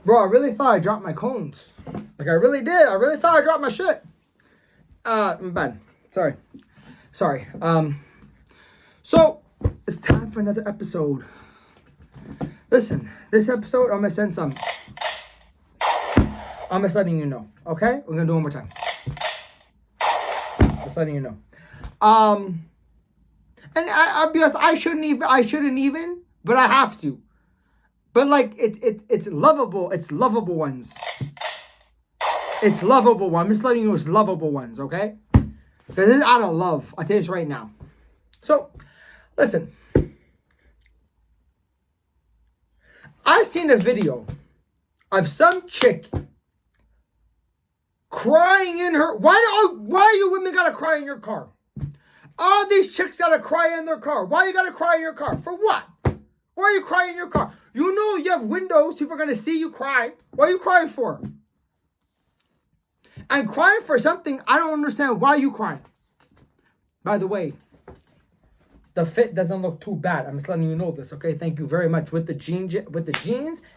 Bro, I really thought I dropped my cones. Like, I really did. I really thought I dropped my shit. I'm bad. Sorry. So, it's time for another episode. Listen, this episode, I'm going to send some. I'm just letting you know, okay? We're going to do it one more time. Just letting you know. And I'll be honest, I shouldn't even, but I have to. But like it's lovable. It's lovable ones. It's lovable one. I'm just letting you know it's lovable ones, okay? Because this is out of love. I tell you this right now. So, listen. I seen a video of some chick crying in her. Why you women gotta cry in your car? All these chicks gotta cry in their car. Why you gotta cry in your car? For what? Why are you crying in your car? You know you have windows. People are going to see you cry. What are you crying for? And crying for something, I don't understand why you crying. By the way, the fit doesn't look too bad. I'm just letting you know this, okay? Thank you very much. With the jeans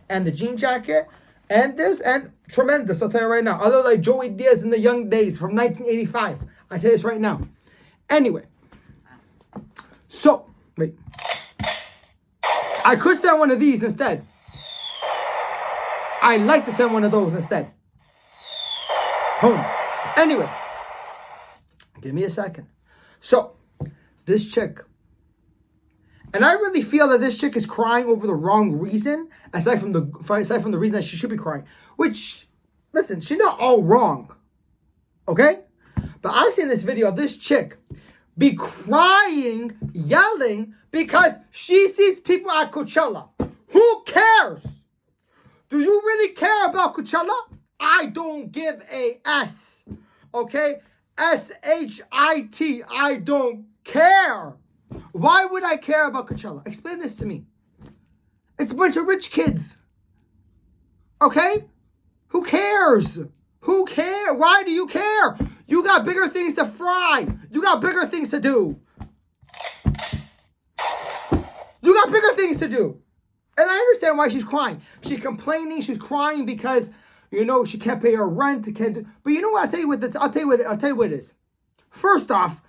and the jean jacket and this and tremendous, I'll tell you right now. Other like Joey Diaz in the young days from 1985. I tell you this right now. Anyway. So, wait. I could send one of these instead. I'd like to send one of those instead. Boom. Anyway. Give me a second. So, this chick. And I really feel that this chick is crying over the wrong reason. Aside from the reason that she should be crying. Which, listen, she's not all wrong. Okay? But I've seen this video of this chick be crying, yelling, because she sees people at Coachella. Who cares? Do you really care about Coachella? I don't give a S. Okay? S-H-I-T. I don't care. Why would I care about Coachella? Explain this to me. It's a bunch of rich kids. Okay? Who cares? Who cares? Why do you care? You got bigger things to fry. You got bigger things to do. You got bigger things to do. And I understand why she's crying. She's complaining. She's crying because, you know, she can't pay her rent. But you know what? I'll tell you what it is. First off,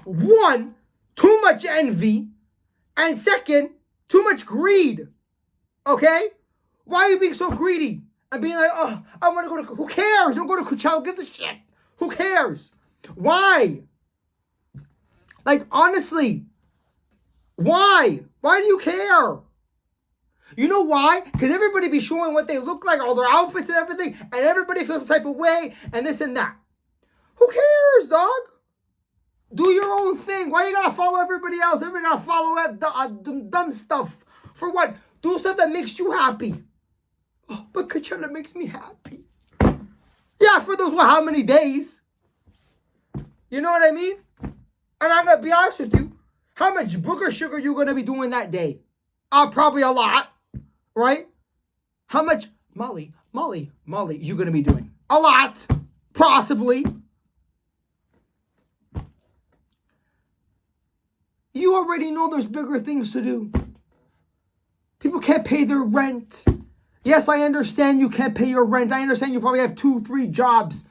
one, too much envy. And second, too much greed. Okay? Why are you being so greedy? And being like, oh, I want to go to... Who cares? Don't go to Coachella. Give a shit. Who cares? Why? Like, honestly. Why? Why do you care? You know why? Because everybody be showing what they look like, all their outfits and everything, and everybody feels the type of way, and this and that. Who cares, dog? Do your own thing. Why you gotta follow everybody else? Everybody gotta follow that dumb stuff. For what? Do stuff that makes you happy. Oh, but Coachella makes me happy. Yeah, for those, how many days? You know what I mean? And I'm going to be honest with you. How much booger sugar you going to be doing that day? Probably a lot. Right? How much Molly you going to be doing? A lot. Possibly. You already know there's bigger things to do. People can't pay their rent. Yes, I understand you can't pay your rent. I understand you probably have 2-3 jobs.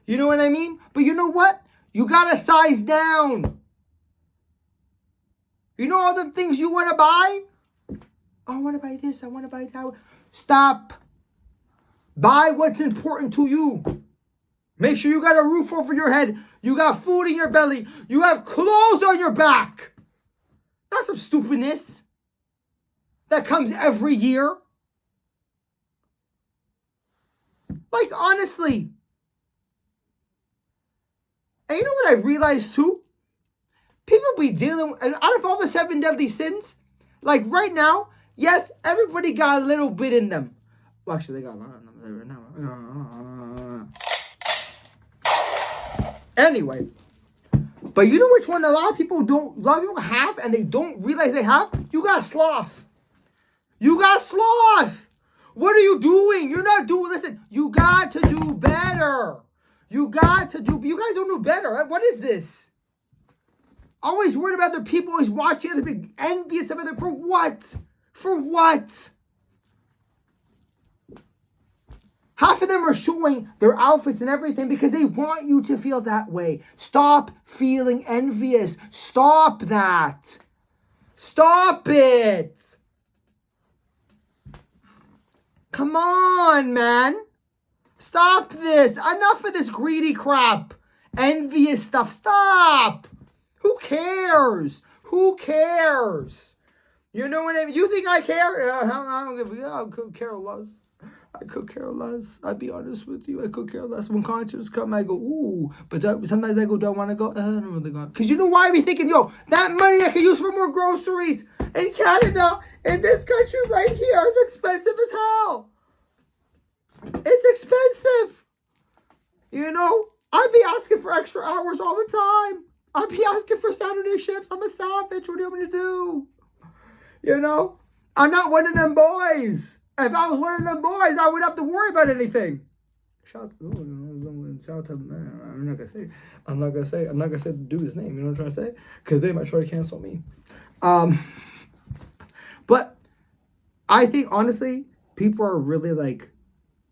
You know what I mean? But you know what? You got to size down. You know all the things you want to buy? I want to buy this. I want to buy that. Stop. Buy what's important to you. Make sure you got a roof over your head. You got food in your belly. You have clothes on your back. That's some stupidness that comes every year. Like, honestly. And you know what I realized too? People be dealing, and out of all the 7 deadly sins, like right now, yes, everybody got a little bit in them. Well, actually, they got a lot in them right now. Anyway. But you know which one a lot of people have and they don't realize they have? You got sloth. You got sloth. What are you doing? You're not doing, listen, you got to do better. You guys don't do better. What is this? Always worried about other people, always watching other people, envious of other, for what? For what? Half of them are showing their outfits and everything because they want you to feel that way. Stop feeling envious. Stop that. Stop it. Come on, man. Stop this. Enough of this greedy crap. Envious stuff. Stop. Who cares? Who cares? You know what I mean? You think I care? I don't give a I could care less. I could care less. I'll be honest with you. I could care less. When concerts come, I go, ooh. But sometimes I go, do I want to go? I don't really go. Because you know why I be thinking, yo, that money I could use for more groceries in Canada, in this country right here, is expensive as hell. It's expensive. You know, I be asking for extra hours all the time. I be asking for Saturday shifts. I'm a savage. What do you want me to do? You know, I'm not one of them boys. If I was one of them boys, I wouldn't have to worry about anything. Shout to I'm not gonna say the dude's name. You know what I'm trying to say? Because they might try to cancel me. But I think honestly, people are really like,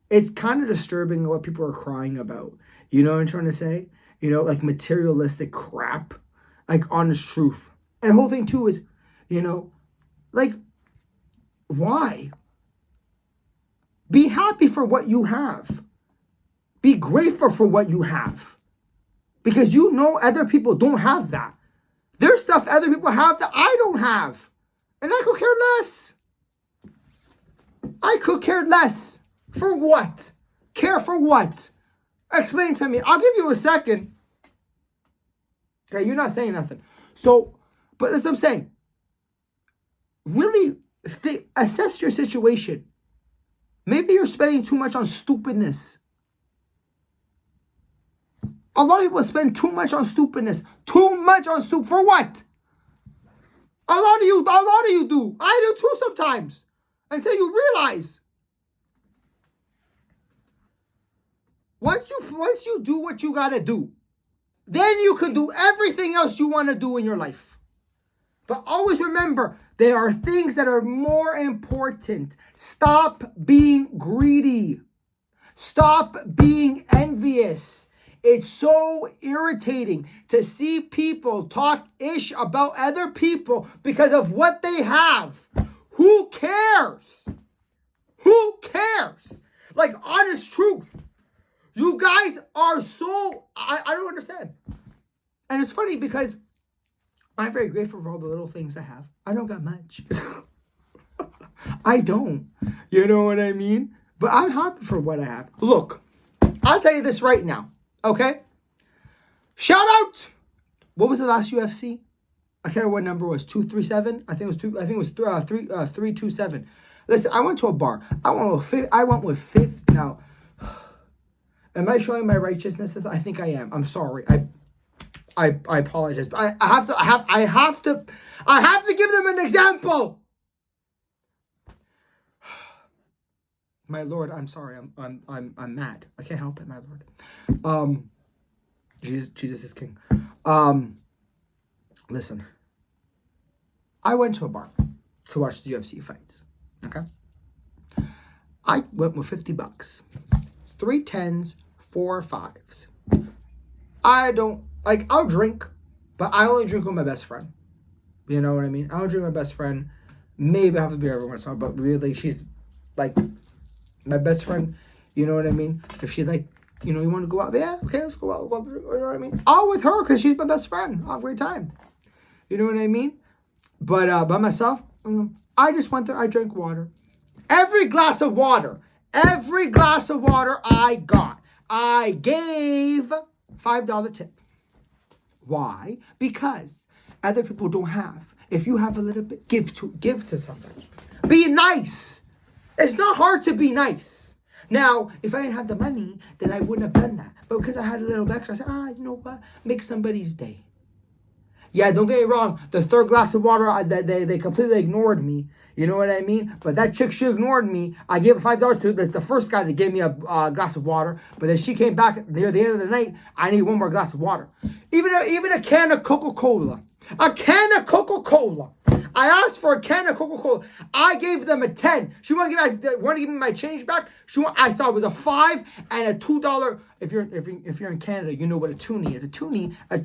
it's kind of disturbing what people are crying about. You know what I'm trying to say? You know, like materialistic crap, like honest truth. And the whole thing too is, you know, like, why? Be happy for what you have. Be grateful for what you have. Because you know other people don't have that. There's stuff other people have that I don't have. And I could care less. I could care less. For what? Care for what? Explain to me. I'll give you a second. Okay, you're not saying nothing. So, but that's what I'm saying. Really assess your situation. Maybe you're spending too much on stupidness. A lot of people spend too much on stupidness. Too much on for what? A lot of you do. I do too sometimes. Until you realize. Once you do what you gotta do, then you can do everything else you want to do in your life. But always remember, there are things that are more important. Stop being greedy. Stop being envious. It's so irritating to see people talk ish about other people because of what they have. Who cares? Who cares? Like, honest truth. You guys are so... I don't understand. And it's funny because I'm very grateful for all the little things I have. I don't got much. I don't. You know what I mean? But I'm happy for what I have. Look, I'll tell you this right now. Okay? Shout out! What was the last UFC? I can't remember what number it was. 237? I think it was 327. Listen, I went to a bar. I went with fifth. Now, am I showing my righteousness? I think I am. I'm sorry. I apologize. But I have to give them an example. My Lord, I'm sorry. I'm mad. I can't help it, my Lord. Jesus is king. Listen. I went to a bar to watch the UFC fights. Okay? I went with $50. 3 10s, 4 5s. I don't, like, I'll drink, but I only drink with my best friend. You know what I mean? I don't drink with my best friend. Maybe I have a beer every once in a while, but really, she's, like, my best friend. You know what I mean? If she's like, you know, you want to go out? Yeah, okay, let's go out. We'll drink, you know what I mean? I'll with her, because she's my best friend. I'll have a great time. You know what I mean? But by myself, I just went there. I drank water. Every glass of water I got, I gave $5 tip. Why? Because other people don't have. If you have a little bit, give to somebody. Be nice. It's not hard to be nice. Now, if I didn't have the money, then I wouldn't have done that. But because I had a little extra, I said, you know what? Make somebody's day. Yeah, don't get me wrong. The third glass of water, they completely ignored me. You know what I mean? But that chick, she ignored me. I gave her $5 to the first guy that gave me a glass of water. But then she came back near the end of the night. I need one more glass of water. Even a can of Coca-Cola. A can of Coca-Cola. I asked for a can of Coca-Cola. I gave them a 10. She wanted to give me my change back. I saw it was a $5 and a $2. If you're in Canada, you know what a toonie is. A toonie. I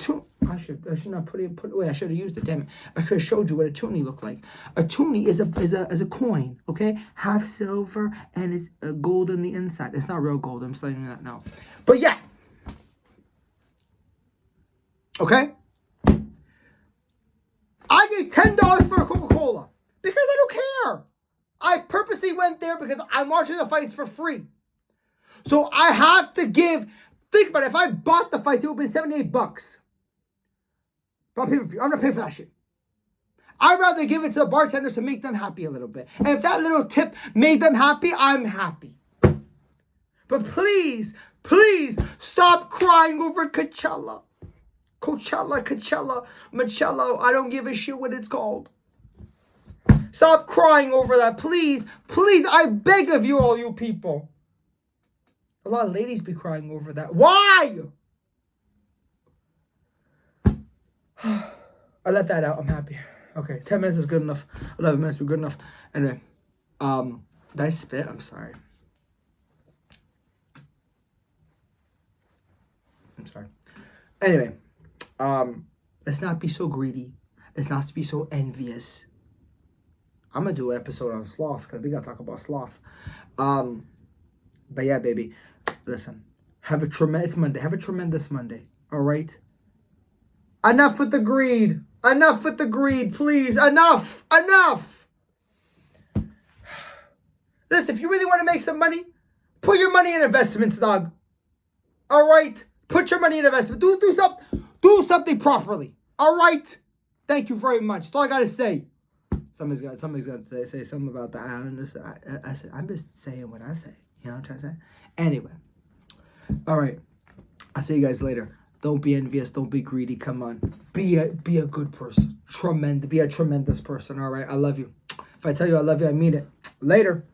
should not put it. Wait, I should have used it. Damn it! I could have showed you what a toonie looked like. A toonie is a coin. Okay, half silver and it's gold on the inside. It's not real gold. I'm just letting you that now. But yeah. Okay. I gave $10 for a Coca-Cola because I don't care. I purposely went there because I'm watching the fights for free. So I have to give. Think about it. If I bought the fights, it would have been $78. But I'm not paying for that shit. I'd rather give it to the bartenders to make them happy a little bit. And if that little tip made them happy, I'm happy. But please, please stop crying over Coachella. Coachella, Machello. I don't give a shit what it's called. Stop crying over that. Please, please, I beg of you, all you people. A lot of ladies be crying over that. Why? I let that out. I'm happy. Okay, 10 minutes is good enough. 11 minutes were good enough. Anyway, did I spit? I'm sorry. Anyway. Let's not be so greedy. Let's not be so envious. I'm gonna do an episode on sloth because we gotta talk about sloth. But yeah, baby, listen. Have a tremendous Monday. Have a tremendous Monday. All right. Enough with the greed. Enough with the greed, please. Enough. Enough. Listen, if you really want to make some money, put your money in investments, dog. All right. Put your money in investment. Do something properly. All right. Thank you very much. That's all I gotta say. Somebody's gonna say something about that. I'm just saying what I say. You know what I'm trying to say? Anyway. All right. I'll see you guys later. Don't be envious. Don't be greedy. Come on. Be a good person. Be a tremendous person. All right. I love you. If I tell you I love you, I mean it. Later.